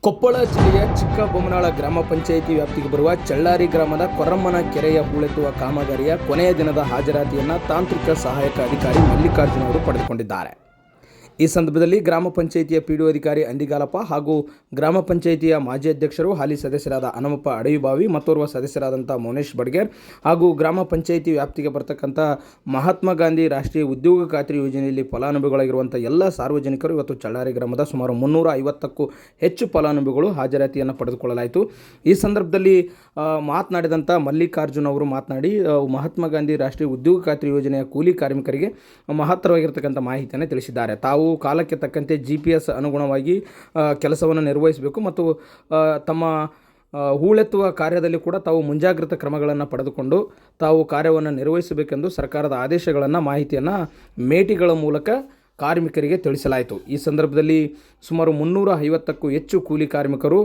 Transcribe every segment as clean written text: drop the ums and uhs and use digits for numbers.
ಕೊಪ್ಪಳ ಜಿಲ್ಲೆಯ ಚಿಕ್ಕಬೊಮ್ಮನಾಳ ಗ್ರಾಮ ಪಂಚಾಯಿತಿ ವ್ಯಾಪ್ತಿಗೆ ಬರುವ ಚಳ್ಳಾರಿ ಗ್ರಾಮದ ಕೊರಮ್ಮನ ಕೆರೆಯ ಹೂಳೆತ್ತುವ ಕಾಮಗಾರಿಯ ಕೊನೆಯ ದಿನದ ಹಾಜರಾತಿಯನ್ನು ತಾಂತ್ರಿಕ ಸಹಾಯಕ ಅಧಿಕಾರಿ ಮಲ್ಲಿಕಾರ್ಜುನ ಅವರು ಪಡೆದುಕೊಂಡಿದ್ದಾರೆ. ಈ ಸಂದರ್ಭದಲ್ಲಿ ಗ್ರಾಮ ಪಂಚಾಯಿತಿಯ ಪಿಡಿಒ ಅಧಿಕಾರಿ ಅಂದಿಗಾಲಪ್ಪ ಹಾಗೂ ಗ್ರಾಮ ಪಂಚಾಯಿತಿಯ ಮಾಜಿ ಅಧ್ಯಕ್ಷರು ಹಾಲಿ ಸದಸ್ಯರಾದ ಹನುಮಪ್ಪ ಅಡವಿಬಾವಿ, ಮತ್ತೋರ್ವ ಸದಸ್ಯರಾದಂಥ ಮೌನೇಶ್ ಬಡ್ಗೇರ್ ಹಾಗೂ ಗ್ರಾಮ ಪಂಚಾಯಿತಿ ವ್ಯಾಪ್ತಿಗೆ ಬರ್ತಕ್ಕಂಥ ಮಹಾತ್ಮ ಗಾಂಧಿ ರಾಷ್ಟ್ರೀಯ ಉದ್ಯೋಗ ಖಾತ್ರಿ ಯೋಜನೆಯಲ್ಲಿ ಫಲಾನುಭವಿಗಳಾಗಿರುವಂಥ ಎಲ್ಲ ಸಾರ್ವಜನಿಕರು ಇವತ್ತು ಚಳ್ಳಾರಿ ಗ್ರಾಮದ ಸುಮಾರು 350ಕ್ಕೂ ಹೆಚ್ಚು ಫಲಾನುಭವಿಗಳು ಹಾಜರಾತಿಯನ್ನು ಪಡೆದುಕೊಳ್ಳಲಾಯಿತು. ಈ ಸಂದರ್ಭದಲ್ಲಿ ಮಾತನಾಡಿದಂಥ ಮಲ್ಲಿಕಾರ್ಜುನ್ ಅವರು ಮಾತನಾಡಿ ಮಹಾತ್ಮ ಗಾಂಧಿ ರಾಷ್ಟ್ರೀಯ ಉದ್ಯೋಗ ಖಾತ್ರಿ ಯೋಜನೆಯ ಕೂಲಿ ಕಾರ್ಮಿಕರಿಗೆ ಮಹತ್ತರವಾಗಿರ್ತಕ್ಕಂಥ ಮಾಹಿತಿಯನ್ನು ತಿಳಿಸಿದ್ದಾರೆ. ತಾವು ಕಾಲಕ್ಕೆ ತಕ್ಕಂತೆ GPS ಅನುಗುಣವಾಗಿ ಕೆಲಸವನ್ನು ನಿರ್ವಹಿಸಬೇಕು ಮತ್ತು ತಮ್ಮ ಹೂಳೆತ್ತುವ ಕಾರ್ಯದಲ್ಲಿ ಕೂಡ ತಾವು ಮುಂಜಾಗ್ರತಾ ಕ್ರಮಗಳನ್ನು ಪಡೆದುಕೊಂಡು ತಾವು ಕಾರ್ಯವನ್ನು ನಿರ್ವಹಿಸಬೇಕೆಂದು ಸರ್ಕಾರದ ಆದೇಶಗಳನ್ನು ಮಾಹಿತಿಯನ್ನು ಮೇಟಿಗಳ ಮೂಲಕ ಕಾರ್ಮಿಕರಿಗೆ ತಿಳಿಸಲಾಯಿತು. ಈ ಸಂದರ್ಭದಲ್ಲಿ ಸುಮಾರು 350ಕ್ಕೂ ಹೆಚ್ಚು ಕೂಲಿ ಕಾರ್ಮಿಕರು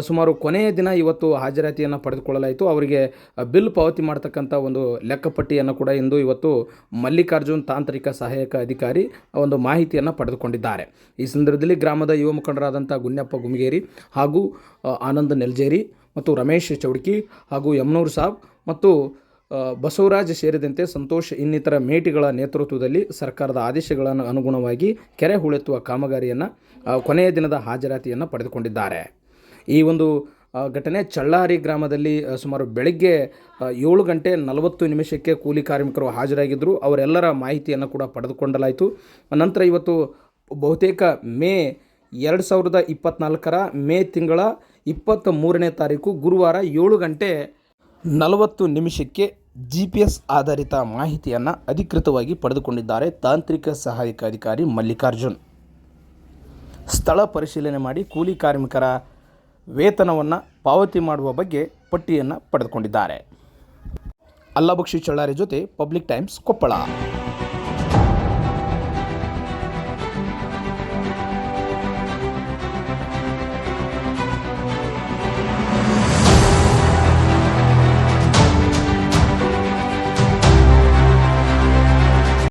ಸುಮಾರು ಕೊನೆಯ ದಿನ ಇವತ್ತು ಹಾಜರಾತಿಯನ್ನು ಪಡೆದುಕೊಳ್ಳಲಾಯಿತು. ಅವರಿಗೆ ಬಿಲ್ ಪಾವತಿ ಮಾಡ್ತಕ್ಕಂಥ ಒಂದು ಲೆಕ್ಕಪಟ್ಟಿಯನ್ನು ಕೂಡ ಇವತ್ತು ಮಲ್ಲಿಕಾರ್ಜುನ್ ತಾಂತ್ರಿಕ ಸಹಾಯಕ ಅಧಿಕಾರಿ ಒಂದು ಮಾಹಿತಿಯನ್ನು ಪಡೆದುಕೊಂಡಿದ್ದಾರೆ. ಈ ಸಂದರ್ಭದಲ್ಲಿ ಗ್ರಾಮದ ಯುವ ಮುಖಂಡರಾದಂಥ ಗುನ್ಯಪ್ಪ ಗುಮ್ಗೇರಿ ಹಾಗೂ ಆನಂದ್ ನೆಲ್ಜೇರಿ ಮತ್ತು ರಮೇಶ್ ಚೌಡ್ಕಿ ಹಾಗೂ ಯಮನೂರ್ ಸಾಬ್ ಮತ್ತು ಬಸವರಾಜ್ ಸೇರಿದಂತೆ ಸಂತೋಷ್ ಇನ್ನಿತರ ಮೇಟಿಗಳ ನೇತೃತ್ವದಲ್ಲಿ ಸರ್ಕಾರದ ಆದೇಶಗಳನ್ನು ಅನುಗುಣವಾಗಿ ಕೆರೆ ಹೂಳೆತ್ತುವ ಕಾಮಗಾರಿಯನ್ನು ಕೊನೆಯ ದಿನದ ಹಾಜರಾತಿಯನ್ನು ಪಡೆದುಕೊಂಡಿದ್ದಾರೆ. ಈ ಒಂದು ಘಟನೆ ಚಳ್ಳಾರಿ ಗ್ರಾಮದಲ್ಲಿ ಸುಮಾರು ಬೆಳಗ್ಗೆ 7:40 ಕೂಲಿ ಕಾರ್ಮಿಕರು ಹಾಜರಾಗಿದ್ದರು. ಅವರೆಲ್ಲರ ಮಾಹಿತಿಯನ್ನು ಕೂಡ ಪಡೆದುಕೊಳ್ಳಲಾಯಿತು. ನಂತರ ಇವತ್ತು ಬಹುತೇಕ ಮೇ 2024 ಮೇ ತಿಂಗಳ 23ನೇ ತಾರೀಕು ಗುರುವಾರ 7:40 GPS ಆಧಾರಿತ ಮಾಹಿತಿಯನ್ನು ಅಧಿಕೃತವಾಗಿ ಪಡೆದುಕೊಂಡಿದ್ದಾರೆ ತಾಂತ್ರಿಕ ಸಹಾಯಕ ಅಧಿಕಾರಿ ಮಲ್ಲಿಕಾರ್ಜುನ್. ಸ್ಥಳ ಪರಿಶೀಲನೆ ಮಾಡಿ ಕೂಲಿ ಕಾರ್ಮಿಕರ ವೇತನವನ್ನು ಪಾವತಿ ಮಾಡುವ ಬಗ್ಗೆ ಪಟ್ಟಿಯನ್ನು ಪಡೆದುಕೊಂಡಿದ್ದಾರೆ. ಅಲ್ಲಾಬಕ್ಷಿ ಚಳ್ಳಾರಿ ಜೊತೆ ಪಬ್ಲಿಕ್ ಟೈಮ್ಸ್ ಕೊಪ್ಪಳ.